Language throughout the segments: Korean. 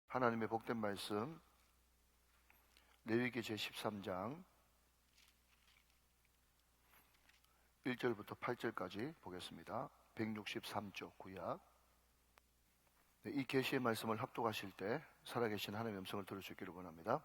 하나님의 복된 말씀 레위기 제13장 1절부터 8절까지 보겠습니다. 163쪽 구약. 이 계시의 말씀을 합독하실 때 살아계신 하나님의 음성을 들을 수 있기를 원합니다.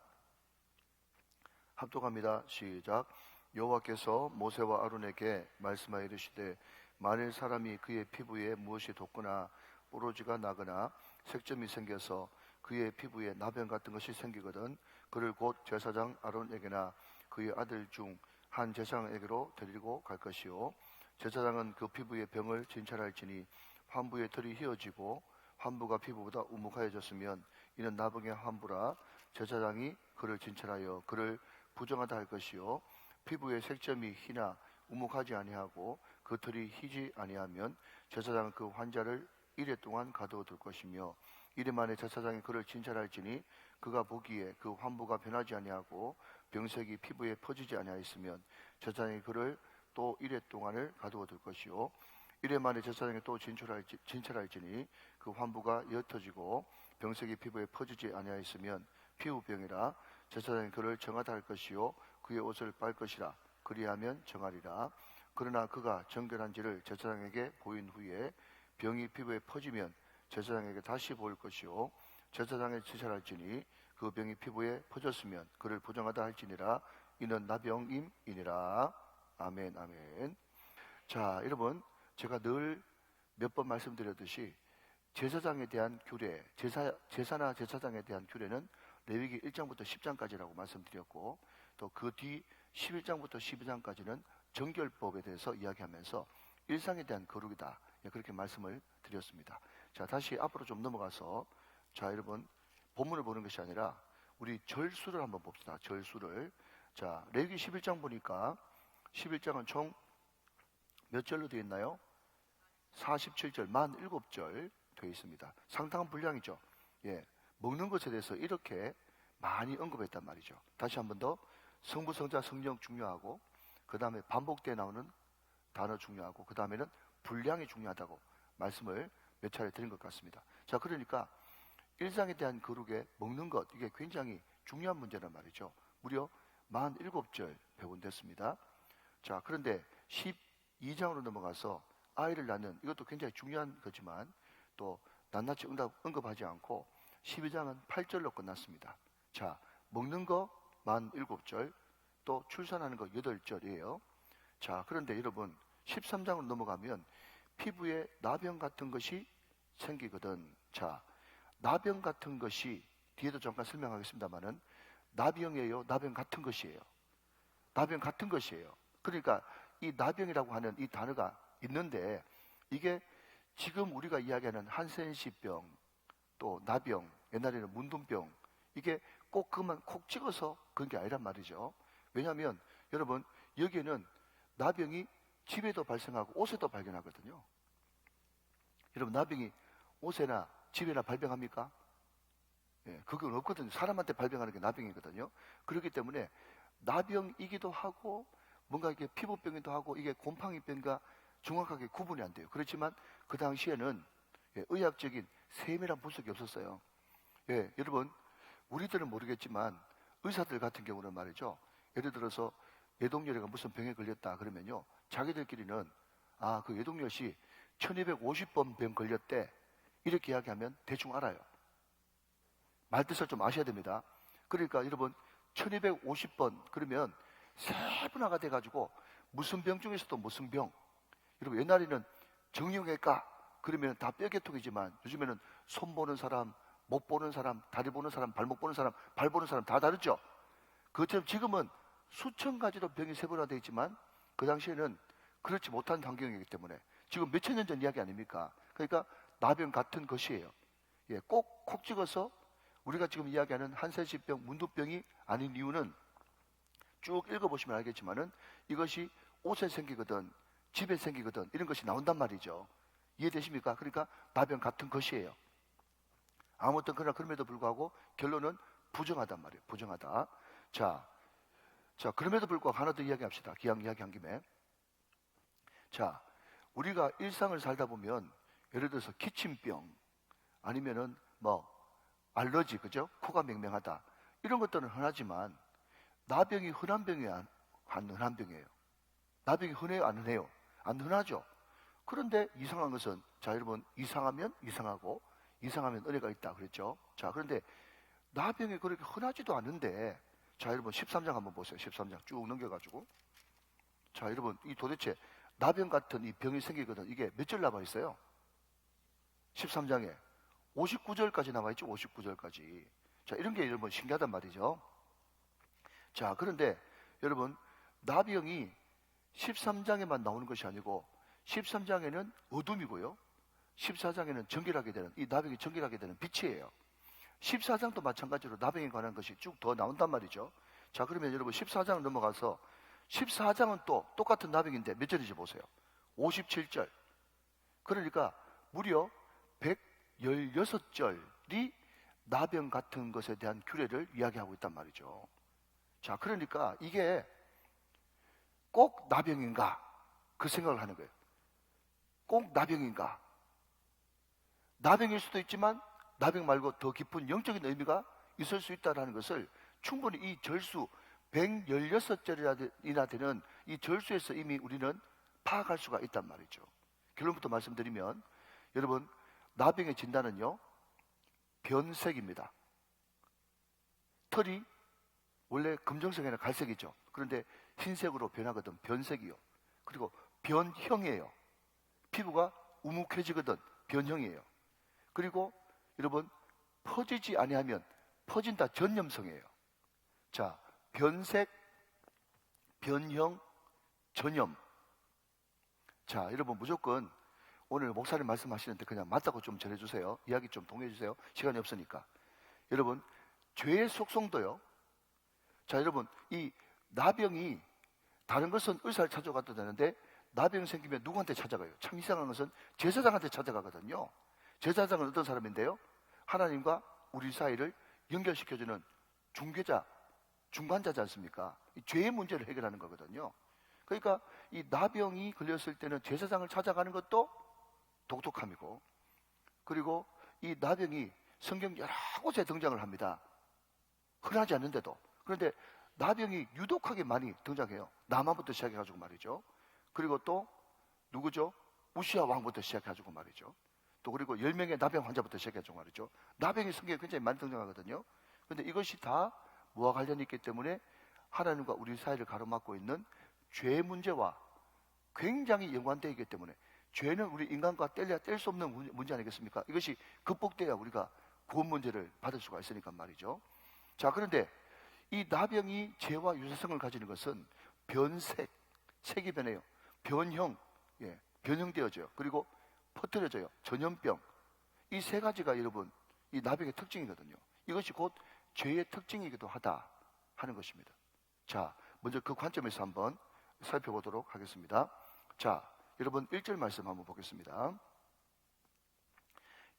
합독합니다. 시작. 여호와께서 모세와 아론에게 말씀하여 이르시되 만일 사람이 그의 피부에 무엇이 돋거나 뽀로지가 나거나 색점이 생겨서 그의 피부에 나병 같은 것이 생기거든 그를 곧 제사장 아론에게나 그의 아들 중 한 제사장에게로 데리고 갈 것이요 제사장은 그 피부의 병을 진찰할지니 환부의 털이 휘어지고 환부가 피부보다 우묵하여졌으면 이는 나병의 환부라 제사장이 그를 진찰하여 그를 부정하다 할 것이요 피부의 색점이 희나 우묵하지 아니하고 그 털이 희지 아니하면 제사장은 그 환자를 이래 동안 가두어둘 것이며 이래 만에 제사장이 그를 진찰할지니 그가 보기에 그 환부가 변하지 아니하고 병색이 피부에 퍼지지 아니하였으면 제사장이 그를 또 이래 동안을 가두어둘 것이요 이래 만에 제사장이 또 진찰할지니 그 환부가 옅어지고 병색이 피부에 퍼지지 아니하였으면 피부병이라 제사장이 그를 정하다 할 것이요 그의 옷을 빨 것이라 그리하면 정하리라. 그러나 그가 정결한지를 제사장에게 보인 후에 병이 피부에 퍼지면 제사장에게 다시 보일 것이요 제사장에 진찰할지니 그 병이 피부에 퍼졌으면 그를 부정하다 할지니라. 이는 나병임이니라. 아멘. 아멘. 자, 여러분, 제가 늘 몇 번 말씀드렸듯이 제사장에 대한 규례, 제사나 제사장에 대한 규례는 레위기 1장부터 10장까지라고 말씀드렸고 또 그 뒤 11장부터 12장까지는 정결법에 대해서 이야기하면서 일상에 대한 거룩이다, 그렇게 말씀을 드렸습니다. 자, 다시 앞으로 좀 넘어가서 자, 여러분, 본문을 보는 것이 아니라 우리 절수를 한번 봅시다. 절수를. 자, 레위기 11장 보니까 11장은 총 몇 절로 되어 있나요? 47절, 47절 되어 있습니다. 상당한 분량이죠. 예, 먹는 것에 대해서 이렇게 많이 언급했단 말이죠. 다시 한 번 더, 성부, 성자, 성령 중요하고 그 다음에 반복되어 나오는 단어 중요하고 그 다음에는 분량이 중요하다고 말씀을 몇 차례 드린 것 같습니다. 자, 그러니까 일상에 대한 거룩에 먹는 것, 이게 굉장히 중요한 문제란 말이죠. 무려 47절 배분됐습니다. 자, 그런데 12장으로 넘어가서 아이를 낳는, 이것도 굉장히 중요한 거지만 또 낱낱이 언급하지 않고 12장은 8절로 끝났습니다. 자, 먹는 거 47절, 또 출산하는 거 8절이에요. 자, 그런데 여러분 13장으로 넘어가면 피부에 나병 같은 것이 생기거든. 자, 나병 같은 것이 뒤에도 잠깐 설명하겠습니다만은 나병이에요, 나병 같은 것이에요. 나병 같은 것이에요. 그러니까 이 나병이라고 하는 이 단어가 있는데 이게 지금 우리가 이야기하는 한센시병, 또 나병, 옛날에는 문둥병, 이게 꼭 그만 콕 찍어서 그런 게 아니란 말이죠. 왜냐하면 여러분 여기에는 나병이 집에도 발생하고 옷에도 발견하거든요. 여러분 나병이 옷에나 집에나 발병합니까? 예, 그건 없거든요. 사람한테 발병하는 게 나병이거든요. 그렇기 때문에 나병이기도 하고 뭔가 이게 피부병이기도 하고 이게 곰팡이병과 정확하게 구분이 안 돼요. 그렇지만 그 당시에는 의학적인 세밀한 분석이 없었어요. 예, 여러분 우리들은 모르겠지만 의사들 같은 경우는 말이죠. 예를 들어서 예독열애가 무슨 병에 걸렸다 그러면요, 자기들끼리는 그 예독열씨 1250번 병 걸렸대 이렇게 이야기하면 대충 알아요. 말뜻을 좀 아셔야 됩니다. 그러니까 여러분 1250번 그러면 세분화가 돼가지고 무슨 병 중에서도 무슨 병. 여러분 옛날에는 정형외과 그러면 다 뼈개통이지만 요즘에는 손 보는 사람, 목 보는 사람, 다리 보는 사람, 발목 보는 사람, 발 보는 사람 다 다르죠. 그것처럼 지금은 수천 가지로 병이 세분화되어 있지만 그 당시에는 그렇지 못한 환경이기 때문에 지금 몇천 년 전 이야기 아닙니까? 그러니까 나병 같은 것이에요. 예, 꼭 찍어서 우리가 지금 이야기하는 한센시병, 문둥병이 아닌 이유는 쭉 읽어보시면 알겠지만은 이것이 옷에 생기거든, 집에 생기거든 이런 것이 나온단 말이죠. 이해되십니까? 그러니까 나병 같은 것이에요. 아무튼 그러나 그럼에도 불구하고 결론은 부정하단 말이에요. 부정하다. 자, 그럼에도 불구하고 하나 더 이야기합시다. 기왕 이야기한 김에. 자, 우리가 일상을 살다 보면 예를 들어서 기침병 아니면은 알러지, 그죠? 코가 맹맹하다. 이런 것들은 흔하지만 나병이 흔한 병이 안 흔한 병이에요. 나병이 흔해요, 안 흔해요? 안 흔하죠. 그런데 이상한 것은, 자 여러분, 이상하면 이상하고 이상하면 은혜가 있다 그랬죠. 자, 그런데 나병이 그렇게 흔하지도 않은데, 자 여러분 13장 한번 보세요. 13장 쭉 넘겨가지고, 자 여러분, 이 도대체 나병 같은 이 병이 생기거든. 이게 몇 절 남아 있어요? 13장에 59절까지 남아 있죠. 59절까지. 자, 이런 게 여러분 신기하단 말이죠. 자, 그런데 여러분, 나병이 13장에만 나오는 것이 아니고 13장에는 어둠이고요, 14장에는 정결하게 되는, 이 나병이 정결하게 되는 빛이에요. 14장도 마찬가지로 나병에 관한 것이 쭉 더 나온단 말이죠. 자, 그러면 여러분 14장 넘어가서 14장은 또 똑같은 나병인데 몇 절인지 보세요. 57절. 그러니까 무려 116절이 나병 같은 것에 대한 규례를 이야기하고 있단 말이죠. 자, 그러니까 이게 꼭 나병인가? 그 생각을 하는 거예요. 꼭 나병인가? 나병일 수도 있지만 나병 말고 더 깊은 영적인 의미가 있을 수 있다는 것을 충분히 이 절수 116절이나 되는 이 절수에서 이미 우리는 파악할 수가 있단 말이죠. 결론부터 말씀드리면, 여러분, 나병의 진단은요, 변색입니다. 털이 원래 검정색이나 갈색이죠. 그런데 흰색으로 변하거든. 변색이요. 그리고 변형이에요. 피부가 우묵해지거든. 변형이에요. 그리고 여러분, 퍼지지 아니하면 퍼진다. 전염성이에요. 자, 변색, 변형, 전염. 자, 여러분, 무조건 오늘 목사님 말씀하시는데 그냥 맞다고 좀 전해주세요. 이야기 좀 동의해주세요. 시간이 없으니까. 여러분, 죄의 속성도요. 자, 여러분, 이 나병이 다른 것은 의사를 찾아가도 되는데 나병이 생기면 누구한테 찾아가요? 참 이상한 것은 제사장한테 찾아가거든요. 제사장은 어떤 사람인데요? 하나님과 우리 사이를 연결시켜주는 중개자, 중간자지 않습니까? 이 죄의 문제를 해결하는 거거든요. 그러니까 이 나병이 걸렸을 때는 제사장을 찾아가는 것도 독특함이고, 그리고 이 나병이 성경 여러 곳에 등장을 합니다. 흔하지 않는데도. 그런데 나병이 유독하게 많이 등장해요. 나만부터 시작해가지고 말이죠. 그리고 또 누구죠? 우시아 왕부터 시작해가지고 말이죠. 또 그리고 10명의 나병 환자부터 시작해가지고 말이죠. 나병이 성경에 굉장히 많이 등장하거든요. 그런데 이것이 다 뭐와 관련이 있기 때문에 하나님과 우리 사이를 가로막고 있는 죄의 문제와 굉장히 연관되어 있기 때문에, 죄는 우리 인간과 뗄 수 없는 문제 아니겠습니까? 이것이 극복돼야 우리가 구원 문제를 받을 수가 있으니까 말이죠. 자, 그런데 이 나병이 죄와 유사성을 가지는 것은 변색, 색이 변해요. 변형, 변형되어져요. 그리고 퍼뜨려져요. 전염병. 이 세 가지가 여러분, 이 나병의 특징이거든요. 이것이 곧 죄의 특징이기도 하다 하는 것입니다. 자, 먼저 그 관점에서 한번 살펴보도록 하겠습니다. 자, 여러분 1절 말씀 한번 보겠습니다.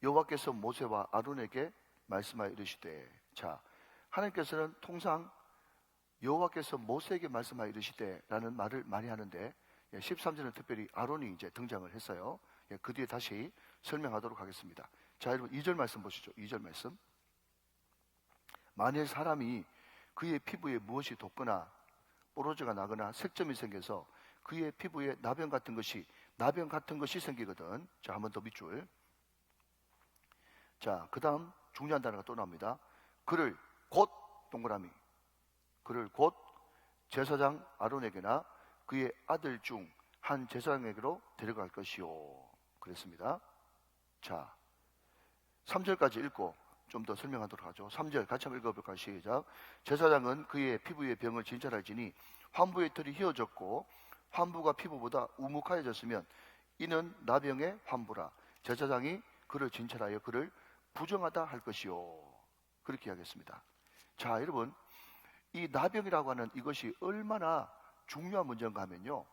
여호와께서 모세와 아론에게 말씀하여 이르시되. 자, 하나님께서는 통상 여호와께서 모세에게 말씀하여 이르시되 라는 말을 많이 하는데, 13절은 특별히 아론이 이제 등장을 했어요. 그 뒤에 다시 설명하도록 하겠습니다. 자, 여러분 2절 말씀 보시죠. 2절 말씀. 만일 사람이 그의 피부에 무엇이 돋거나 뽀로지가 나거나 색점이 생겨서 그의 피부에 나병 같은 것이 생기거든. 자, 한 번 더 밑줄. 자, 그 다음 중요한 단어가 또 나옵니다. 그를 곧 동그라미, 그를 곧 제사장 아론에게나 그의 아들 중 한 제사장에게로 데려갈 것이요 그랬습니다. 자, 3절까지 읽고 좀 더 설명하도록 하죠. 3절 같이 한번 읽어볼까요? 시작. 제사장은 그의 피부의 병을 진찰할지니 환부의 털이 휘어졌고 환부가 피부보다 우묵하여졌으면 이는 나병의 환부라. 제사장이 그를 진찰하여 그를 부정하다 할 것이요 그렇게 하겠습니다. 자, 여러분, 이 나병이라고 하는 이것이 얼마나 중요한 문제인가 하면요,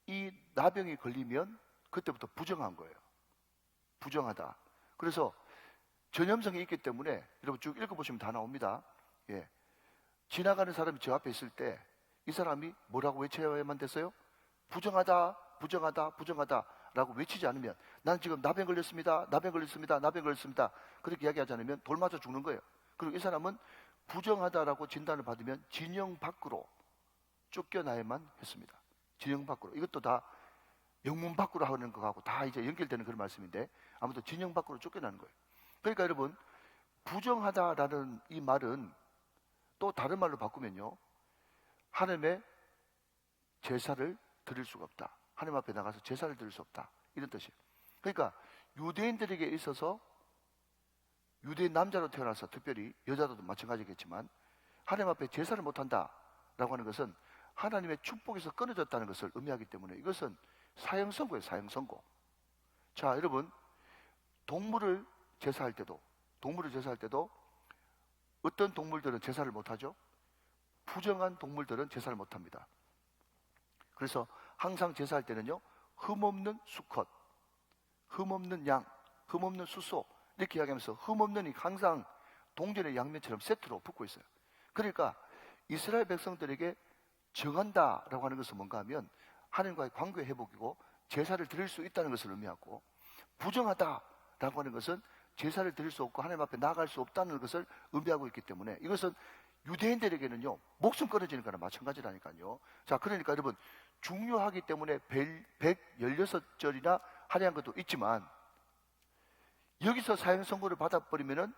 이 나병이 걸리면 그때부터 부정한 거예요. 부정하다. 그래서 전염성이 있기 때문에 여러분 쭉 읽어보시면 다 나옵니다. 지나가는 사람이 저 앞에 있을 때 이 사람이 뭐라고 외쳐야만 됐어요? 부정하다, 부정하다, 부정하다. 라고 외치지 않으면, 난 지금 나병 걸렸습니다, 나병 걸렸습니다, 나병 걸렸습니다, 그렇게 이야기하지 않으면 돌 맞아 죽는 거예요. 그리고 이 사람은 부정하다라고 진단을 받으면 진영 밖으로 쫓겨나야만 했습니다. 진영 밖으로. 이것도 다 영문 밖으로 하는 거하고 다 이제 연결되는 그런 말씀인데, 아무튼 진영 밖으로 쫓겨나는 거예요. 그러니까 여러분, 부정하다라는 이 말은 또 다른 말로 바꾸면요, 하나님의 제사를 드릴 수가 없다, 하나님 앞에 나가서 제사를 드릴 수 없다, 이런 뜻이에요. 그러니까 유대인들에게 있어서, 유대인 남자로 태어나서, 특별히 여자도 마찬가지겠지만 하나님 앞에 제사를 못한다 라고 하는 것은 하나님의 축복에서 끊어졌다는 것을 의미하기 때문에 이것은 사형선고예요. 사형선고. 자, 여러분, 동물을 제사할 때도 어떤 동물들은 제사를 못하죠? 부정한 동물들은 제사를 못합니다. 그래서 항상 제사할 때는요, 흠없는 수컷, 흠없는 양, 흠없는 수소, 이렇게 이야기하면서 흠없는이 항상 동전의 양면처럼 세트로 붙고 있어요. 그러니까 이스라엘 백성들에게 정한다라고 하는 것은 뭔가 하면 하나님과의 관계 회복이고 제사를 드릴 수 있다는 것을 의미하고, 부정하다라고 하는 것은 제사를 드릴 수 없고 하나님 앞에 나아갈 수 없다는 것을 의미하고 있기 때문에 이것은 유대인들에게는요, 목숨 끊어지는 거나 마찬가지라니까요. 자, 그러니까 여러분, 중요하기 때문에 116절이나 할애한 것도 있지만, 여기서 사형 선고를 받아버리면은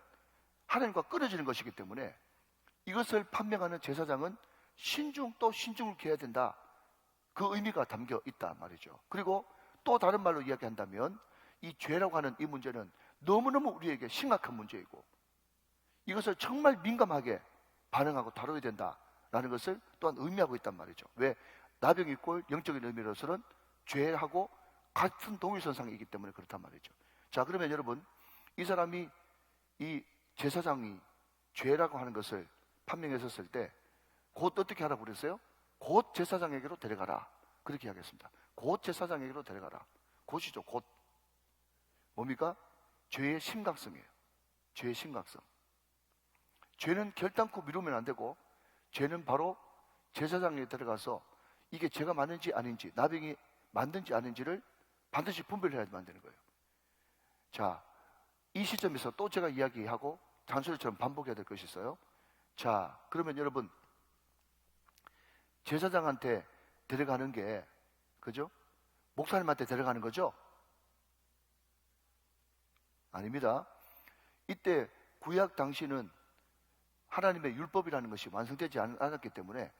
하나님과 끊어지는 것이기 때문에 이것을 판명하는 제사장은 신중 또 신중을 기해야 된다, 그 의미가 담겨 있다 말이죠. 그리고 또 다른 말로 이야기한다면 이 죄라고 하는 이 문제는 너무너무 우리에게 심각한 문제이고 이것을 정말 민감하게 반응하고 다뤄야 된다라는 것을 또한 의미하고 있단 말이죠. 왜? 나병이 꼴 영적인 의미로서는 죄하고 같은 동일선상이기 때문에 그렇단 말이죠. 자, 그러면 여러분, 이 사람이, 이 제사장이 죄라고 하는 것을 판명했었을 때 곧 어떻게 하라고 그랬어요? 곧 제사장에게로 데려가라, 그렇게 하겠습니다. 곧 제사장에게로 데려가라. 곧이죠, 곧. 뭡니까? 죄의 심각성이에요. 죄의 심각성. 죄는 결단코 미루면 안 되고, 죄는 바로 제사장에 들어가서 이게 죄가 맞는지 아닌지, 나병이 맞는지 아닌지를 반드시 분별해야만 되는 거예요. 자, 이 시점에서 또 제가 이야기하고 잔소리처럼 반복해야 될 것이 있어요. 자, 그러면 여러분, 제사장한테 데려가는 게, 그죠? 목사님한테 데려가는 거죠? 아닙니다. 이때 구약 당시는 하나님의 율법이라는 것이 완성되지 않았기 때문에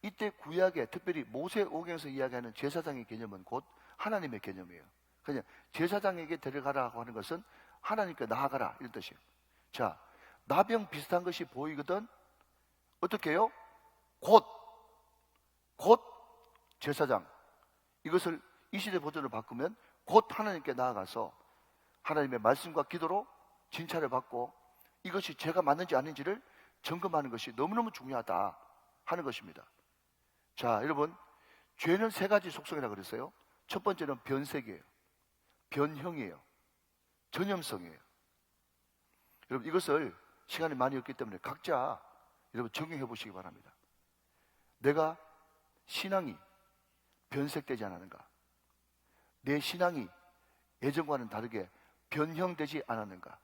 이때 구약에, 특별히 모세오경에서 이야기하는 제사장의 개념은 곧 하나님의 개념이에요. 그냥 제사장에게 데려가라고 하는 것은 하나님께 나아가라, 이런 뜻이에요. 자, 나병 비슷한 것이 보이거든 어떻게 해요? 곧 제사장, 이것을 이 시대 버전으로 바꾸면 곧 하나님께 나아가서 하나님의 말씀과 기도로 진찰을 받고 이것이 죄가 맞는지 아닌지를 점검하는 것이 너무너무 중요하다 하는 것입니다. 자, 여러분, 죄는 세 가지 속성이라고 그랬어요. 첫 번째는 변색이에요. 변형이에요. 전염성이에요. 여러분, 이것을 시간이 많이 없기 때문에 각자 여러분 적용해 보시기 바랍니다. 내가 신앙이 변색되지 않았는가? 내 신앙이 예전과는 다르게 변형되지 않았는가?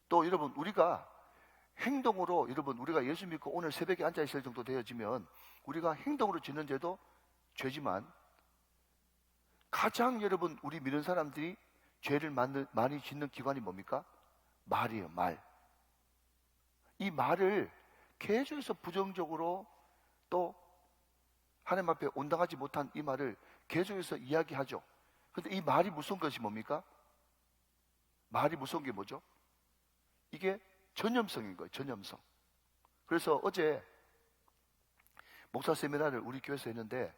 또 여러분, 우리가 행동으로, 여러분, 우리가 예수 믿고 오늘 새벽에 앉아 있을 정도 되어지면 우리가 행동으로 짓는 죄도 죄지만, 가장 여러분 우리 믿는 사람들이 죄를 많이 짓는 기관이 뭡니까? 말이에요. 말. 이 말을 계속해서 부정적으로, 또 하나님 앞에 온당하지 못한 이 말을 계속해서 이야기하죠. 그런데 이 말이 무서운 것이 뭡니까? 말이 무서운 게 뭐죠? 이게 전염성인 거예요. 전염성. 그래서 어제 목사 세미나를 우리 교회에서 했는데,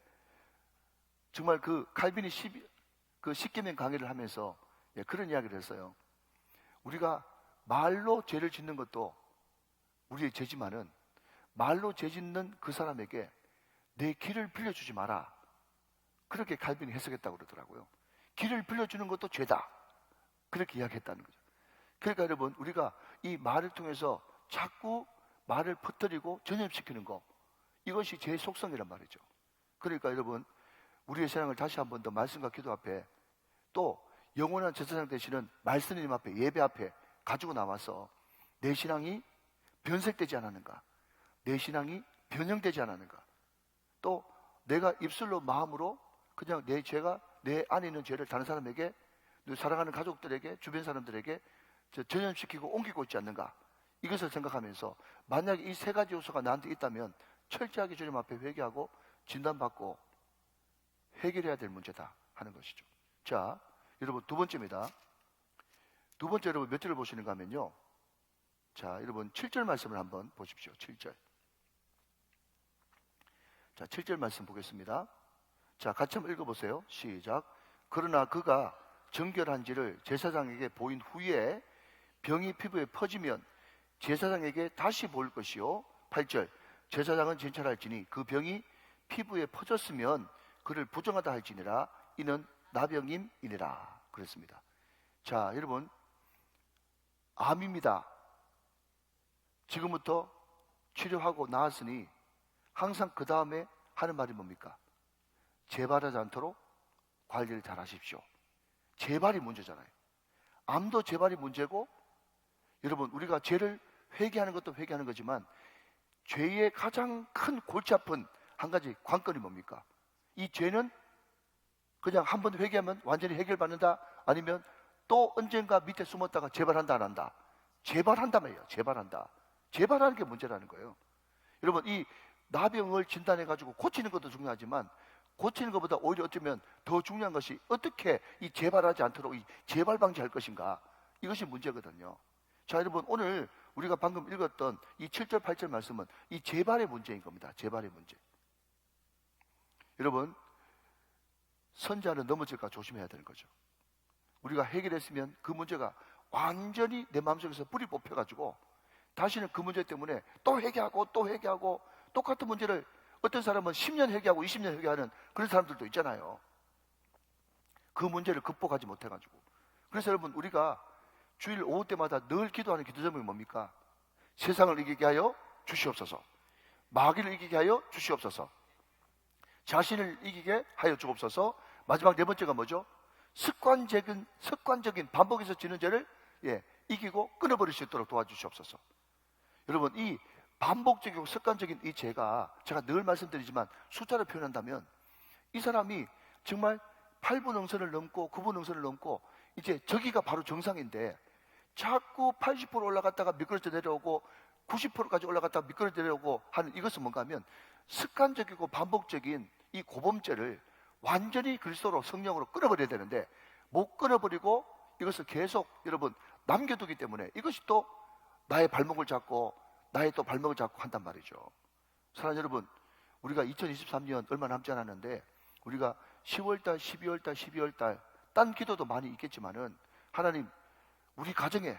정말 그 칼빈이 그 십계명 강의를 하면서 그런 이야기를 했어요. 우리가 말로 죄를 짓는 것도 우리의 죄지만은 말로 죄 짓는 그 사람에게 내 길을 빌려주지 마라, 그렇게 칼빈이 해석했다고 그러더라고요. 길을 빌려주는 것도 죄다, 그렇게 이야기했다는 거죠. 그러니까 여러분, 우리가 이 말을 통해서 자꾸 말을 퍼뜨리고 전염시키는 거, 이것이 죄의 속성이란 말이죠. 그러니까 여러분, 우리의 신앙을 다시 한 번 더 말씀과 기도 앞에, 또 영원한 제사장 되시는 말씀님 앞에, 예배 앞에 가지고 나와서 내 신앙이 변색되지 않았는가, 내 신앙이 변형되지 않았는가, 또 내가 입술로 마음으로 그냥 내 죄가, 내 안에 있는 죄를 다른 사람에게, 사랑하는 가족들에게, 주변 사람들에게 전염시키고 옮기고 있지 않는가, 이것을 생각하면서 만약에 이 세 가지 요소가 나한테 있다면 철저하게 주님 앞에 회개하고 진단받고 해결해야 될 문제다 하는 것이죠. 자, 여러분 두 번째입니다. 두 번째, 여러분 몇 절을 보시는가 하면요, 자, 여러분 7절 말씀을 한번 보십시오. 7절. 자, 7절 말씀 보겠습니다. 자, 같이 한번 읽어보세요. 시작. 그러나 그가 정결한지를 제사장에게 보인 후에 병이 피부에 퍼지면 제사장에게 다시 보일 것이요. 8절. 제사장은 진찰할지니 그 병이 피부에 퍼졌으면 그를 부정하다 할지니라. 이는 나병임이니라. 그랬습니다. 자, 여러분, 암입니다. 지금부터 치료하고 나았으니 항상 그 다음에 하는 말이 뭡니까? 재발하지 않도록 관리를 잘 하십시오. 재발이 문제잖아요. 암도 재발이 문제고, 여러분 우리가 죄를 회개하는 것도 회개하는 거지만 죄의 가장 큰 골치 아픈 한 가지 관건이 뭡니까? 이 죄는 그냥 한 번 회개하면 완전히 해결받는다, 아니면 또 언젠가 밑에 숨었다가 재발한다, 안 한다? 재발한다 말이에요. 재발한다. 재발하는 게 문제라는 거예요. 여러분, 이 나병을 진단해가지고 고치는 것도 중요하지만 고치는 것보다 오히려 어쩌면 더 중요한 것이 어떻게 이 재발하지 않도록 이 재발 방지할 것인가, 이것이 문제거든요. 자, 여러분, 오늘 우리가 방금 읽었던 이 7절 8절 말씀은 이 재발의 문제인 겁니다. 재발의 문제. 여러분, 선지자는 넘어질까 조심해야 되는 거죠. 우리가 해결했으면 그 문제가 완전히 내 마음속에서 뿌리 뽑혀가지고 다시는 그 문제 때문에 또 회개하고 또 회개하고, 똑같은 문제를 어떤 사람은 10년 회개하고 20년 회개하는 그런 사람들도 있잖아요. 그 문제를 극복하지 못해가지고. 그래서 여러분, 우리가 주일 오후 때마다 늘 기도하는 기도 제목이 뭡니까? 세상을 이기게 하여 주시옵소서, 마귀를 이기게 하여 주시옵소서, 자신을 이기게 하여 주옵소서, 마지막 네 번째가 뭐죠? 습관적인 반복해서 지는 죄를 이기고 끊어버릴 수 있도록 도와주시옵소서. 여러분, 이 반복적이고 습관적인 이 죄가, 제가 늘 말씀드리지만 숫자로 표현한다면 이 사람이 정말 8분 응선을 넘고 9분 응선을 넘고 이제 저기가 바로 정상인데 자꾸 80% 올라갔다가 미끄러져 내려오고 90%까지 올라갔다가 미끄러져 내려오고 하는, 이것은 뭔가 하면 습관적이고 반복적인 이 고범죄를 완전히 그리스도로, 성령으로 끊어버려야 되는데 못 끊어버리고 이것을 계속 여러분 남겨두기 때문에 이것이 또 나의 발목을 잡고 나의 또 발목을 잡고 한단 말이죠. 사랑하는 여러분, 우리가 2023년 얼마 남지 않았는데 우리가 10월달, 12월달, 12월달 딴 기도도 많이 있겠지만은 하나님, 우리 가정에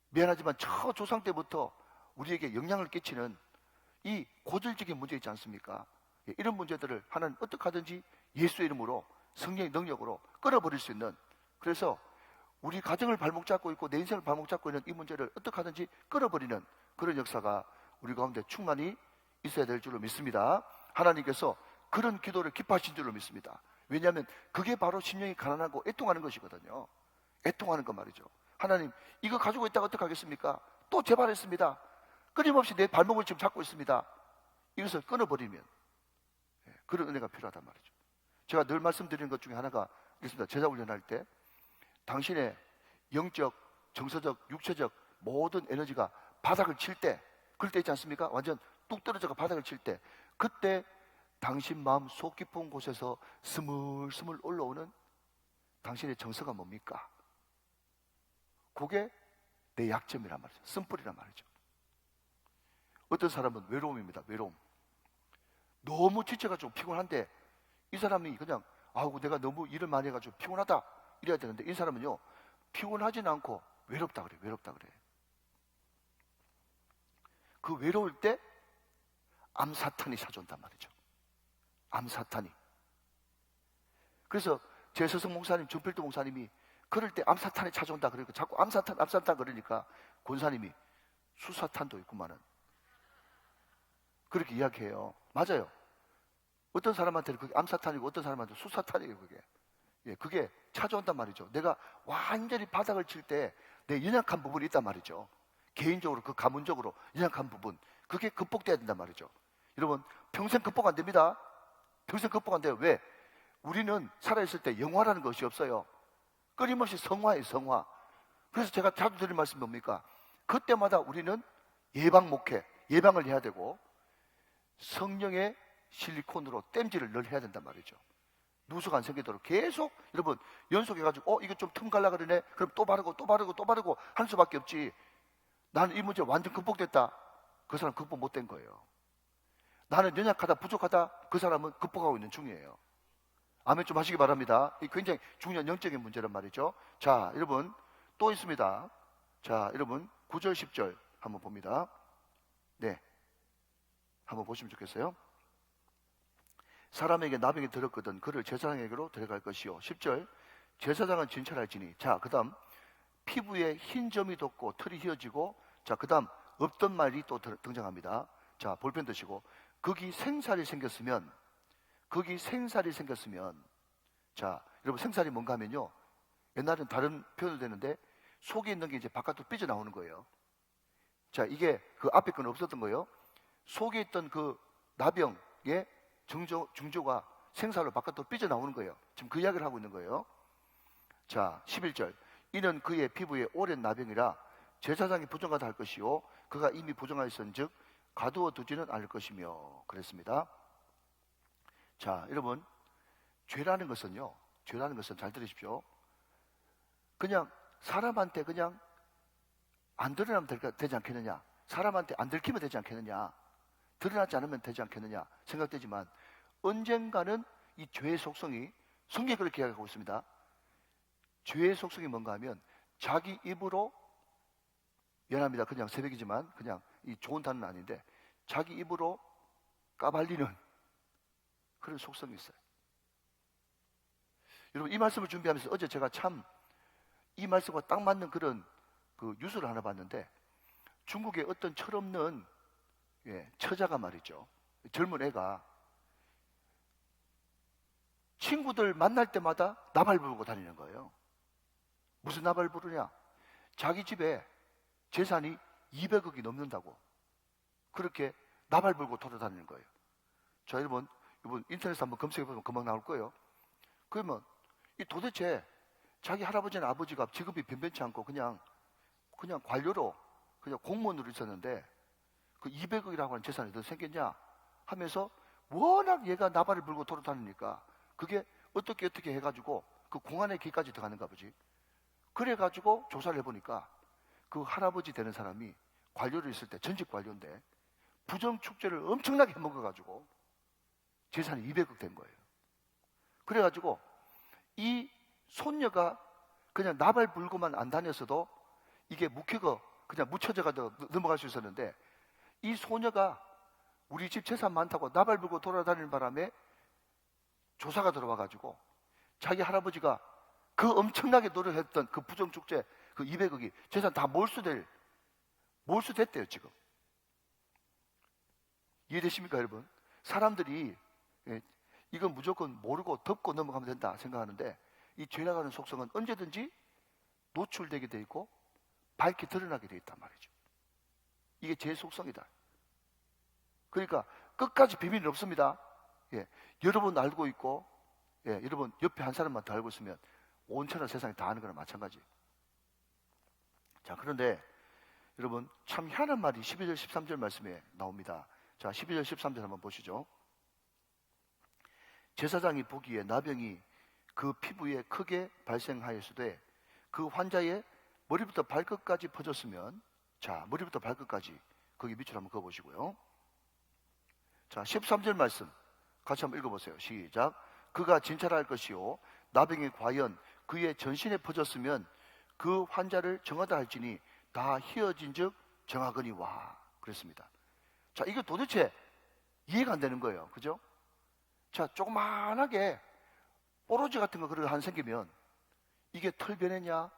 미안하지만 저 조상 때부터 우리에게 영향을 끼치는 이 고질적인 문제 있지 않습니까? 이런 문제들을 하나님 어떻게 하든지 예수의 이름으로, 성령의 능력으로 끊어버릴 수 있는, 그래서 우리 가정을 발목 잡고 있고 내 인생을 발목 잡고 있는 이 문제를 어떻게 하든지 끊어버리는 그런 역사가 우리 가운데 충만히 있어야 될 줄로 믿습니다. 하나님께서 그런 기도를 기뻐하신 줄로 믿습니다. 왜냐하면 그게 바로 심령이 가난하고 애통하는 것이거든요. 애통하는 것 말이죠. 하나님, 이거 가지고 있다가 어떻게 하겠습니까? 또 재발했습니다. 끊임없이 내 발목을 지금 잡고 있습니다. 이것을 끊어버리면 그런 은혜가 필요하단 말이죠. 제가 늘 말씀드리는 것 중에 하나가 있습니다. 제자 훈련할 때 당신의 영적, 정서적, 육체적 모든 에너지가 바닥을 칠 때, 그럴 때 있지 않습니까? 완전 뚝 떨어져가 바닥을 칠 때, 그때 당신 마음 속 깊은 곳에서 스물스물 올라오는 당신의 정서가 뭡니까? 그게 내 약점이란 말이죠. 쓴뿌리란 말이죠. 어떤 사람은 외로움입니다. 외로움. 너무 지쳐가지고 피곤한데 이 사람이 그냥 아우 내가 너무 일을 많이 해가지고 피곤하다 이래야 되는데, 이 사람은요 피곤하진 않고 외롭다 그래. 외롭다 그래. 그 외로울 때 암사탄이 찾아온단 말이죠. 암사탄이. 그래서 제서성 목사님, 전필도 목사님이 그럴 때 암사탄이 찾아온다 그러니까 자꾸 암사탄 그러니까 권사님이 수사탄도 있구만은 그렇게 이야기해요. 맞아요. 어떤 사람한테는 그게 암사탄이고 어떤 사람한테는 수사탄이에요. 그게. 예, 그게 찾아온단 말이죠. 내가 완전히 바닥을 칠 때 내 연약한 부분이 있단 말이죠. 개인적으로 그 가문적으로 연약한 부분, 그게 극복돼야 된단 말이죠. 여러분, 평생 극복 안 됩니다. 평생 극복 안 돼요. 왜? 우리는 살아있을 때 영화라는 것이 없어요. 끊임없이 성화예요, 성화. 그래서 제가 자주 드린 말씀이 뭡니까? 그때마다 우리는 예방 목회, 예방을 해야 되고 성령의 실리콘으로 땜질을 늘 해야 된단 말이죠. 누수가 안 생기도록 계속 여러분 연속해가지고 이거 좀 틈 갈라 그러네. 그럼 또 바르고 또 바르고 또 바르고 할 수밖에 없지. 나는 이 문제 완전 극복됐다. 그 사람 극복 못된 거예요. 나는 연약하다, 부족하다. 그 사람은 극복하고 있는 중이에요. 아멘 좀 하시기 바랍니다. 이 굉장히 중요한 영적인 문제란 말이죠. 자, 여러분 또 있습니다. 자, 여러분 9절 10절 한번 봅니다. 네, 한번 보시면 좋겠어요. 사람에게 나병이 들었거든 그를 제사장에게로 데려갈 것이요. 10절 제사장은 진찰할지니. 자, 그 다음 피부에 흰 점이 돋고 털이 휘어지고, 자, 그 다음 없던 말이 또 등장합니다. 자, 볼펜 드시고 거기 생살이 생겼으면, 거기 생살이 생겼으면, 자, 여러분 생살이 뭔가 하면요, 옛날엔 다른 표현도 되는데 속에 있는 게 이제 바깥으로 삐져나오는 거예요. 자, 이게 그 앞에 건 없었던 거예요. 속에 있던 그 나병의 중조가 생살로 바깥으로 삐져나오는 거예요. 지금 그 이야기를 하고 있는 거예요. 자, 11절 이는 그의 피부에 오랜 나병이라 제사장이 부정하다 할 것이요 그가 이미 부정하였은즉 가두어 두지는 않을 것이며 그랬습니다. 자, 여러분 죄라는 것은요, 죄라는 것은 잘 들으십시오. 그냥 사람한테 그냥 안 드러나면 되지 않겠느냐, 사람한테 안 들키면 되지 않겠느냐, 드러나지 않으면 되지 않겠느냐 생각되지만 언젠가는 이 죄의 속성이, 성경이 그렇게 이야기하고 있습니다. 죄의 속성이 뭔가 하면 자기 입으로, 미안합니다, 그냥 새벽이지만 그냥 이 좋은 단어는 아닌데 자기 입으로 까발리는 그런 속성이 있어요. 여러분 이 말씀을 준비하면서 어제 제가 참 이 말씀과 딱 맞는 그런 그 뉴스를 하나 봤는데, 중국의 어떤 철없는 처자가 말이죠, 젊은 애가 친구들 만날 때마다 나발 부르고 다니는 거예요. 무슨 나발 부르냐? 자기 집에 재산이 200억이 넘는다고 그렇게 나발 불고 돌아다니는 거예요. 자, 여러분 인터넷에 한번 검색해보면 금방 나올 거예요. 그러면 이 도대체 자기 할아버지나 아버지가 직업이 변변치 않고 그냥 관료로, 그냥 공무원으로 있었는데 그 200억이라고 하는 재산이 더 생겼냐 하면서 워낙 얘가 나발을 불고 돌아다니니까 그게 어떻게 해가지고 그 공안의 길까지 들어가는가 보지. 그래가지고 조사를 해보니까 그 할아버지 되는 사람이 관료로 있을 때, 전직 관료인데 부정축제를 엄청나게 해먹어가지고 재산이 200억 된 거예요. 그래가지고 이 손녀가 그냥 나발 불고만 안 다녔어도 이게 묵혀가 그냥 묻혀져가 넘어갈 수 있었는데, 이 소녀가 우리 집 재산 많다고 나발 불고 돌아다니는 바람에 조사가 들어와가지고 자기 할아버지가 그 엄청나게 노력했던 그 부정축제 그 200억이 재산 다 몰수됐대요 지금. 이해되십니까 여러분? 사람들이 이건 무조건 모르고 덮고 넘어가면 된다 생각하는데, 이 죄 나가는 속성은 언제든지 노출되게 돼 있고 밝게 드러나게 돼 있단 말이죠. 이게 죄의 속성이다. 그러니까 끝까지 비밀은 없습니다. 여러분 알고 있고, 여러분 옆에 한 사람만 더 알고 있으면 온천한 세상에 다 아는 거랑 마찬가지. 자, 그런데 여러분 참 희한한 말이 12절 13절 말씀에 나옵니다. 자, 12절 13절 한번 보시죠. 제사장이 보기에 나병이 그 피부에 크게 발생하였으되 그 환자의 머리부터 발끝까지 퍼졌으면, 자, 머리부터 발끝까지 거기 밑으로 한번 그어보시고요. 자, 13절 말씀 같이 한번 읽어보세요. 시작. 그가 진찰할 것이요 나병이 과연 그의 전신에 퍼졌으면 그 환자를 정하다 할지니 다 휘어진 즉 정하거니와 그랬습니다. 자, 이거 도대체 이해가 안 되는 거예요. 그죠? 자, 조그만하게 뽀로지 같은 거 그런 거 한 생기면 이게 털 변했냐,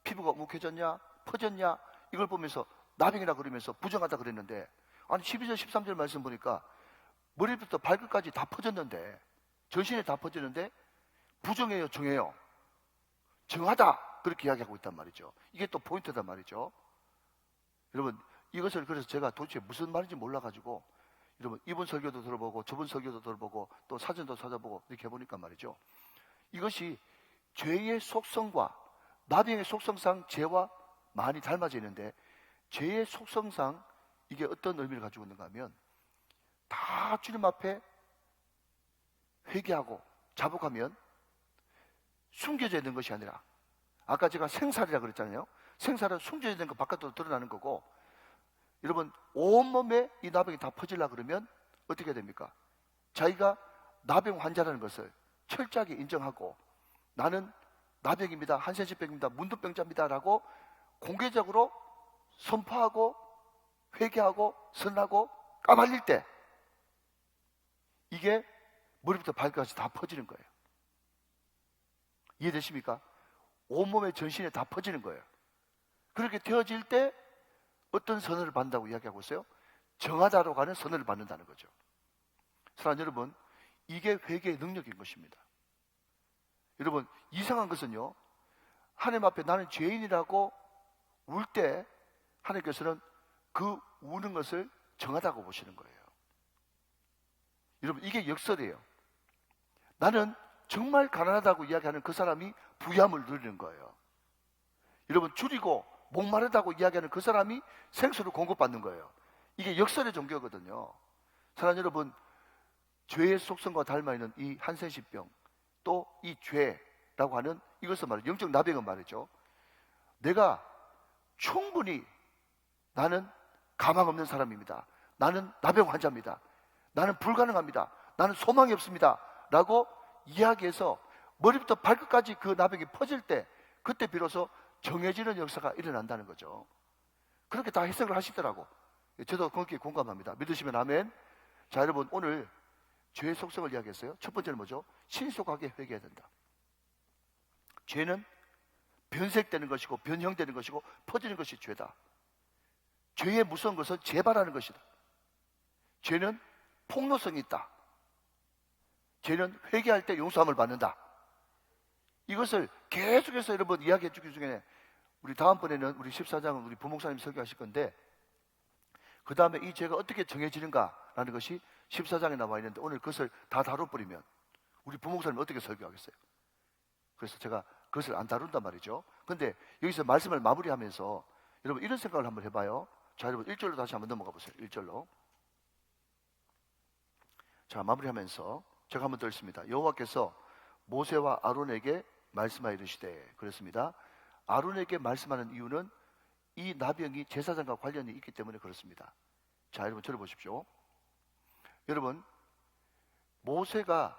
피부가 묵혀졌냐, 퍼졌냐, 이걸 보면서 나병이라 그러면서 부정하다 그랬는데, 아니 12절 13절 말씀 보니까 머리부터 발끝까지 다 퍼졌는데, 전신에 다 퍼지는데 부정해요, 정해요? 정하다, 그렇게 이야기하고 있단 말이죠. 이게 또 포인트단 말이죠. 여러분, 이것을 그래서 제가 도대체 무슨 말인지 몰라가지고, 여러분, 이번 설교도 들어보고 저번 설교도 들어보고 또 사전도 찾아보고 이렇게 해보니까 말이죠, 이것이 죄의 속성과 나병의 속성상 죄와 많이 닮아져 있는데, 죄의 속성상 이게 어떤 의미를 가지고 있는가 하면, 다 주님 앞에 회개하고 자복하면 숨겨져 있는 것이 아니라, 아까 제가 생살이라 그랬잖아요. 생살은 숨겨져 있는 것 바깥으로 드러나는 거고, 여러분, 온몸에 이 나병이 다 퍼지려고 그러면 어떻게 됩니까? 자기가 나병 환자라는 것을 철저하게 인정하고, 나는 나병입니다, 한센시병입니다, 문둥병자입니다 라고 공개적으로 선포하고 회개하고 선하고 까발릴 때, 이게 머리부터 발끝까지 다 퍼지는 거예요. 이해되십니까? 온몸에 전신에 다 퍼지는 거예요. 그렇게 되어질 때 어떤 선언을 받는다고 이야기하고 있어요? 정하다로 가는 선언을 받는다는 거죠. 사랑하는 여러분, 이게 회개의 능력인 것입니다. 여러분, 이상한 것은요, 하나님 앞에 나는 죄인이라고 울 때 하나님께서는 그 우는 것을 정하다고 보시는 거예요. 여러분, 이게 역설이에요. 나는 정말 가난하다고 이야기하는 그 사람이 부유함을 누리는 거예요. 여러분, 줄이고 목마르다고 이야기하는 그 사람이 생수를 공급받는 거예요. 이게 역설의 종교거든요. 사랑하는 여러분, 죄의 속성과 닮아있는 이 한센시병, 또 이 죄라고 하는 이것은 말이죠, 영적 나병은 말이죠, 내가 충분히 나는 가망 없는 사람입니다, 나는 나병 환자입니다, 나는 불가능합니다, 나는 소망이 없습니다 라고 이야기해서 머리부터 발끝까지 그 나병이 퍼질 때, 그때 비로소 정해지는 역사가 일어난다는 거죠. 그렇게 다 해석을 하시더라고. 저도 그렇게 공감합니다. 믿으시면 아멘. 자, 여러분, 오늘 죄의 속성을 이야기했어요. 첫 번째는 뭐죠? 신속하게 회개해야 된다. 죄는 변색되는 것이고 변형되는 것이고 퍼지는 것이 죄다. 죄의 무서운 것은 재발하는 것이다. 죄는 폭로성이 있다. 죄는 회개할 때 용서함을 받는다. 이것을 계속해서 여러분 이야기해 주기 중에, 우리 다음번에는 우리 14장은 우리 부목사님이 설교하실 건데, 그 다음에 이 죄가 어떻게 정해지는가라는 것이 14장에 나와 있는데, 오늘 그것을 다 다뤄버리면 우리 부목사님이 어떻게 설교하겠어요? 그래서 제가 그것을 안 다룬단 말이죠. 근데 여기서 말씀을 마무리하면서 여러분 이런 생각을 한번 해봐요. 자, 여러분 1절로 다시 한번 넘어가 보세요. 1절로. 자, 마무리하면서 제가 한번 더 읽습니다. 여호와께서 모세와 아론에게 말씀하여 이르시되, 그렇습니다. 아론에게 말씀하는 이유는 이 나병이 제사장과 관련이 있기 때문에 그렇습니다. 자, 여러분 저를 보십시오. 여러분, 모세가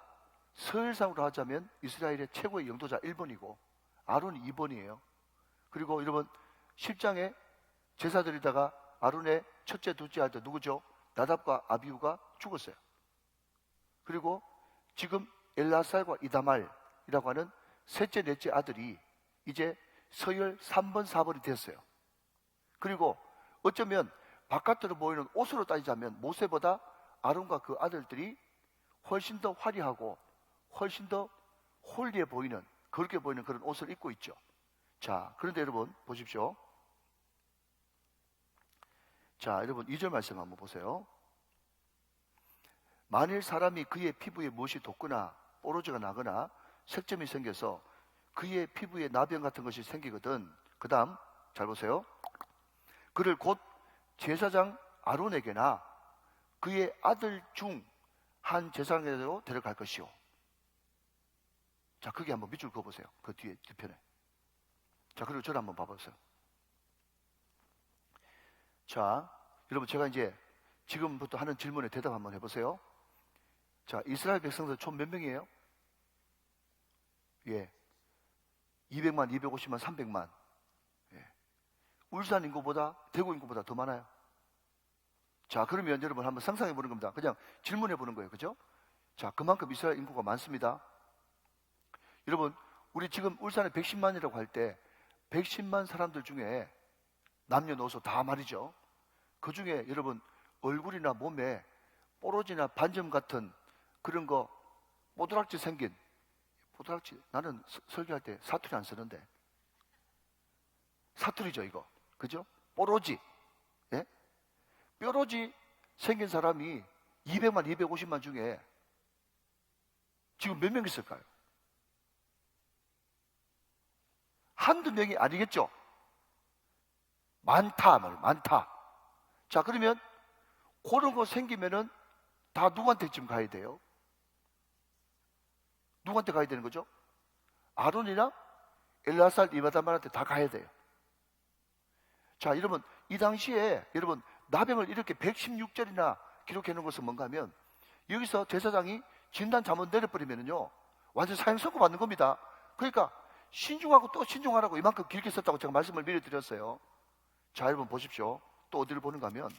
서열상으로 하자면 이스라엘의 최고의 영도자 1번이고 아론이 2번이에요. 그리고 여러분 10장에 제사드리다가 아론의 첫째 둘째 아들 누구죠? 나답과 아비후가 죽었어요. 그리고 지금 엘라살과 이다말이라고 하는 셋째 넷째 아들이 이제 서열 3번 4번이 됐어요. 그리고 어쩌면 바깥으로 보이는 옷으로 따지자면 모세보다 아론과 그 아들들이 훨씬 더 화려하고 훨씬 더 홀리해 보이는, 그렇게 보이는 그런 옷을 입고 있죠. 자, 그런데 여러분 보십시오. 자, 여러분 2절 말씀 한번 보세요. 만일 사람이 그의 피부에 무엇이 돋거나 뽀로지가 나거나 색점이 생겨서 그의 피부에 나병 같은 것이 생기거든, 그 다음 잘 보세요. 그를 곧 제사장 아론에게나 그의 아들 중 한 제사장에게로 데려갈 것이요. 자, 거기 한번 밑줄 그어보세요. 그 뒤에 뒤편에. 자, 그리고 저를 한번 봐보세요. 자, 여러분 제가 이제 지금부터 하는 질문에 대답 한번 해보세요. 자, 이스라엘 백성들 총 몇 명이에요? 예, 200만, 250만, 300만. 예. 울산 인구보다 대구 인구보다 더 많아요. 자, 그러면 여러분 한번 상상해 보는 겁니다. 그냥 질문해 보는 거예요. 그죠? 자, 그만큼 이스라엘 인구가 많습니다. 여러분, 우리 지금 울산에 110만이라고 할 때 110만 사람들 중에 남녀노소 다 말이죠. 그 중에 여러분 얼굴이나 몸에 뽀로지나 반점 같은 그런 거 뽀드락지 생긴 뽀드락지, 나는 설교할 때 사투리 안 쓰는데 사투리죠 이거, 그죠? 뽀로지, 예? 뾰로지 생긴 사람이 200만 250만 중에 지금 몇 명 있을까요? 한두 명이 아니겠죠? 많다 말이에요. 많다. 자, 그러면 그런 거 생기면은 다 누구한테 지금 가야 돼요? 누구한테 가야 되는 거죠? 아론이나 엘라살 이바다만한테 다 가야 돼요. 자, 여러분, 이 당시에 여러분 나병을 이렇게 116절이나 기록해 놓은 것은 뭔가 하면, 여기서 제사장이 진단 잘못 내려버리면은요 완전 사형 선고 받는 겁니다. 그러니까 신중하고 또 신중하라고 이만큼 길게 썼다고 제가 말씀을 미리 드렸어요. 자, 여러분 보십시오. 또 어디를 보는가 하면,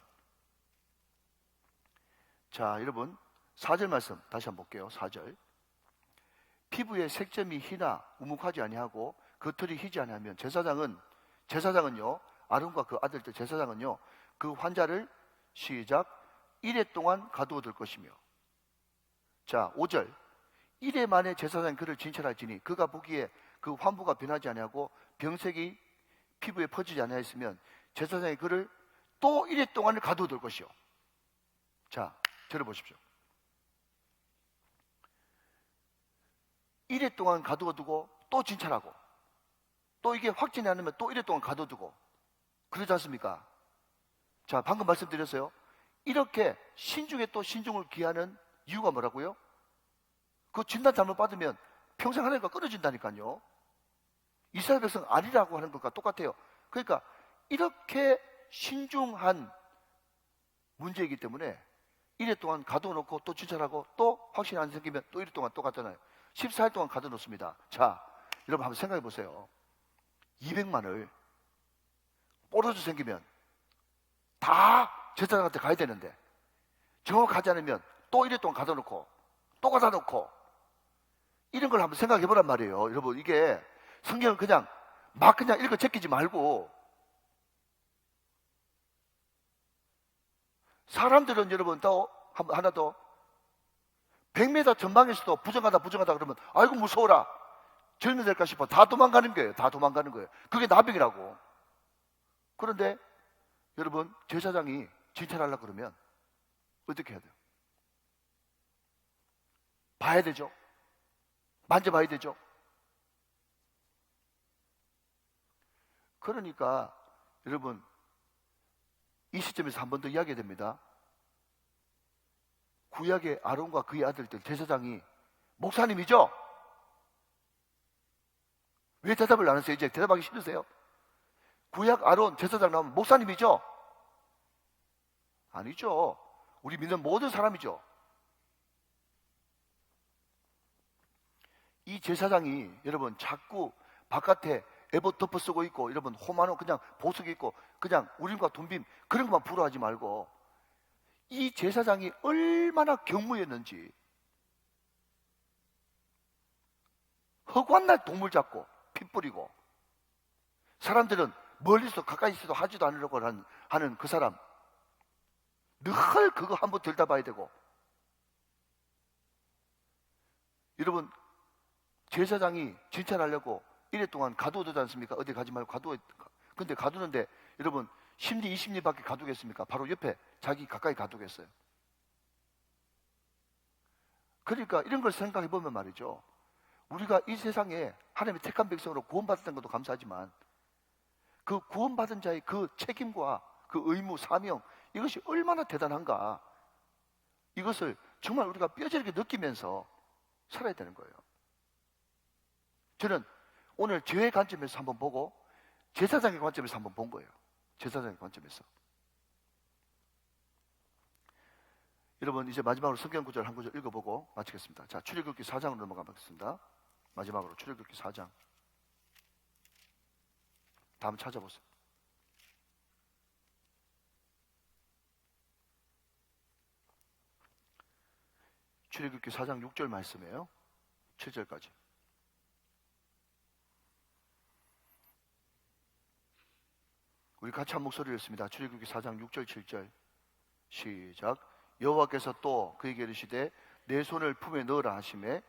자, 여러분 4절 말씀 다시 한번 볼게요. 4절. 피부에 색점이 희나 우묵하지 아니하고 겉털이 희지 아니하면 제사장은요 아론과 그 아들들 제사장은요 그 환자를 시작 1회 동안 가두어둘 것이며. 자, 5절. 1회 만에 제사장이 그를 진찰할지니 그가 보기에 그 환부가 변하지 아니하고 병색이 피부에 퍼지지 아니하였으면 제사장이 그를 또 1회 동안을 가두어둘 것이요. 자, 들어보십시오. 1회 동안 가두어두고 또 진찰하고 또 이게 확진이 않으면 또 1회 동안 가둬두고 그러지 않습니까? 자, 방금 말씀드렸어요. 이렇게 신중에 또 신중을 기하는 이유가 뭐라고요? 그 진단 잘못 받으면 평생 하나님과 끊어진다니까요. 이스라엘 백성 아니라고 하는 것과 똑같아요. 그러니까 이렇게 신중한 문제이기 때문에 1회 동안 가둬놓고 또 진찰하고 또 확신이 안 생기면 또 1회 동안 또 가둬놔요. 14일 동안 가둬놓습니다. 자, 여러분 한번 생각해 보세요. 200만을 뽀로지 생기면 다 제사장한테 가야 되는데 정확하지 않으면 또 1회 동안 가둬놓고 또 가둬놓고 이런 걸 한번 생각해 보란 말이에요. 여러분, 이게 성경을 그냥 막 그냥 읽어 제끼지 말고, 사람들은 여러분 또 하나 더 100m 전방에서도 부정하다 그러면 아이고 무서워라 절면 될까 싶어 다 도망가는 거예요. 다 도망가는 거예요. 그게 나병이라고. 그런데 여러분 제사장이 진찰하려고 그러면 어떻게 해야 돼요? 봐야 되죠. 만져봐야 되죠. 그러니까 여러분 이 시점에서 한 번 더 이야기해야 됩니다. 구약의 아론과 그의 아들들 제사장이 목사님이죠? 왜 대답을 안 하세요? 이제 대답하기 싫으세요? 구약 아론 제사장 나오면 목사님이죠? 아니죠. 우리 믿는 모든 사람이죠. 이 제사장이 여러분 자꾸 바깥에 에봇 덮어 쓰고 있고 여러분 호마노 그냥 보석 입고 그냥 우림과 돈빔 그런 것만 부러워하지 말고, 이 제사장이 얼마나 경무였는지, 허구한 날 동물 잡고 피 뿌리고 사람들은 멀리서 가까이 있어도 하지도 않으려고 하는 그 사람, 늘 그거 한번 들다봐야 되고. 여러분 제사장이 진찰하려고 1회 동안 가두어두지 않습니까? 어디 가지 말고 근데 가두는데 여러분 10리 20리밖에 가두겠습니까? 바로 옆에 자기 가까이 가두겠어요. 그러니까 이런 걸 생각해 보면 말이죠, 우리가 이 세상에 하나님의 택한 백성으로 구원받았던 것도 감사하지만 그 구원받은 자의 그 책임과 그 의무, 사명, 이것이 얼마나 대단한가, 이것을 정말 우리가 뼈저리게 느끼면서 살아야 되는 거예요. 저는 오늘 죄의 관점에서 한번 보고 제사장의 관점에서 한번 본 거예요. 제사장의 관점에서. 여러분 이제 마지막으로 성경 구절 한 구절 읽어보고 마치겠습니다. 자, 출애굽기 4장으로 넘어가 보겠습니다. 마지막으로 출애굽기 4장. 다음 찾아보세요. 출애굽기 4장 6절 말씀이에요. 7절까지. 우리 같이 한 목소리를 했습니다. 출애굽기 4장 6절 7절 시작. 여호와께서 또 그에게 이르시되 내 손을 품에 넣으라 하시매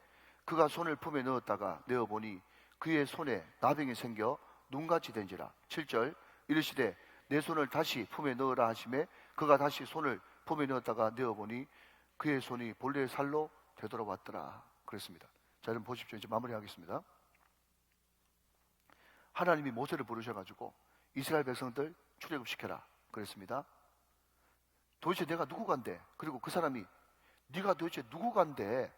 그가 손을 품에 넣었다가 내어보니 그의 손에 나병이 생겨 눈같이 된지라. 7절 이르시되 내 손을 다시 품에 넣으라 하시매 그가 다시 손을 품에 넣었다가 내어보니 그의 손이 본래의 살로 되돌아왔더라. 그랬습니다. 자, 여러분 보십시오. 이제 마무리하겠습니다. 하나님이 모세를 부르셔가지고 이스라엘 백성들 출애굽시켜라 그랬습니다. 도대체 내가 누구간데, 그리고 그 사람이 네가 도대체 누구간데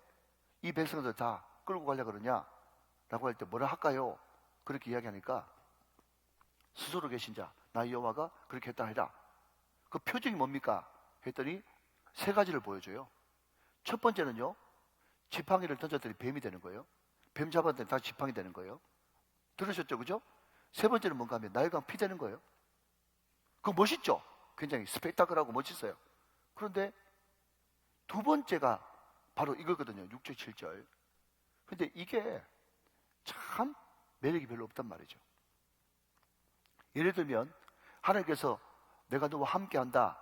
이 백성들 다 끌고 가려고 그러냐 라고 할 때 뭐라 할까요? 그렇게 이야기하니까 스스로 계신 자 나 여호와가 그렇게 했다 해라. 그 표징이 뭡니까? 했더니 세 가지를 보여줘요. 첫 번째는요, 지팡이를 던졌더니 뱀이 되는 거예요. 뱀 잡았더니 다시 지팡이 되는 거예요. 들으셨죠? 그죠? 세 번째는 뭔가 하면 나일강 피 되는 거예요. 그거 멋있죠? 굉장히 스펙타클하고 멋있어요. 그런데 두 번째가 바로 이거거든요. 6절 7절. 근데 이게 참 매력이 별로 없단 말이죠. 예를 들면 하나님께서 내가 너와 함께한다,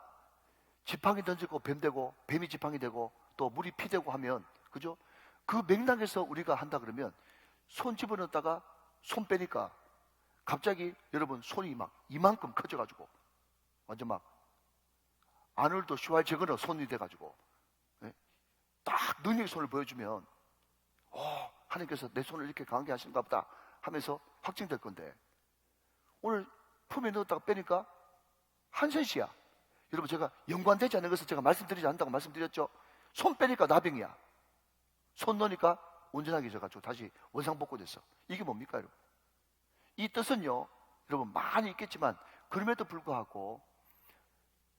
지팡이 던지고 뱀 되고 뱀이 지팡이 되고 또 물이 피 되고 하면, 그죠? 그 맥락에서 우리가 한다 그러면 손 집어넣었다가 손 빼니까 갑자기 여러분 손이 막 이만큼 커져가지고 완전 막 아놀드 슈왈제거너 손이 돼가지고, 예? 딱 능력의 손을 보여주면 하나님께서 내 손을 이렇게 강하게 하신가 보다 하면서 확증될 건데, 오늘 품에 넣었다가 빼니까 한센시야. 여러분 제가 연관되지 않은 것을 제가 말씀드리지 않는다고 말씀드렸죠. 손 빼니까 나병이야. 손 넣으니까 온전하게 져가지고 다시 원상복구됐어. 이게 뭡니까 여러분? 이 뜻은요, 여러분 많이 있겠지만 그럼에도 불구하고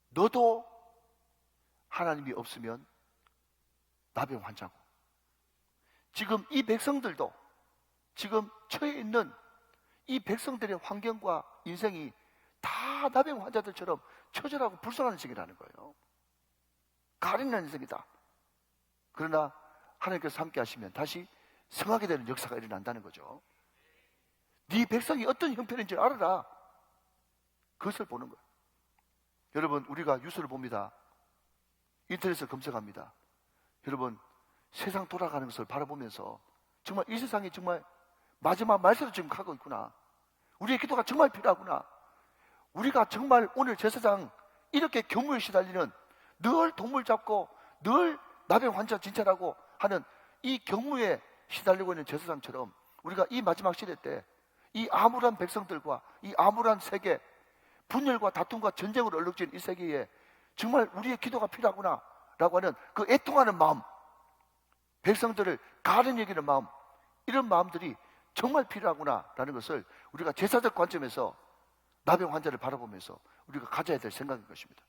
너도 하나님이 없으면 나병 환자고, 지금 이 백성들도 지금 처해 있는 이 백성들의 환경과 인생이 다 나병 환자들처럼 처절하고 불쌍한 인생이라는 거예요. 가련한 인생이다. 그러나 하나님께서 함께 하시면 다시 성하게 되는 역사가 일어난다는 거죠. 네 백성이 어떤 형편인지 알아라. 그것을 보는 거예요. 여러분 우리가 뉴스를 봅니다. 인터넷에 검색합니다. 여러분 세상 돌아가는 것을 바라보면서 정말 이 세상이 정말 마지막 말세로 지금 가고 있구나. 우리의 기도가 정말 필요하구나. 우리가 정말 오늘 제사장 이렇게 경무에 시달리는, 늘 동물 잡고 늘 나병 환자 진찰하고 하는 이 경무에 시달리고 있는 제사장처럼 우리가 이 마지막 시대 때 이 암울한 백성들과 이 암울한 세계, 분열과 다툼과 전쟁으로 얼룩진 이 세계에 정말 우리의 기도가 필요하구나 라고 하는 그 애통하는 마음, 백성들을 가른 여기는 마음, 이런 마음들이 정말 필요하구나 라는 것을 우리가 제사적 관점에서 나병 환자를 바라보면서 우리가 가져야 될 생각인 것입니다.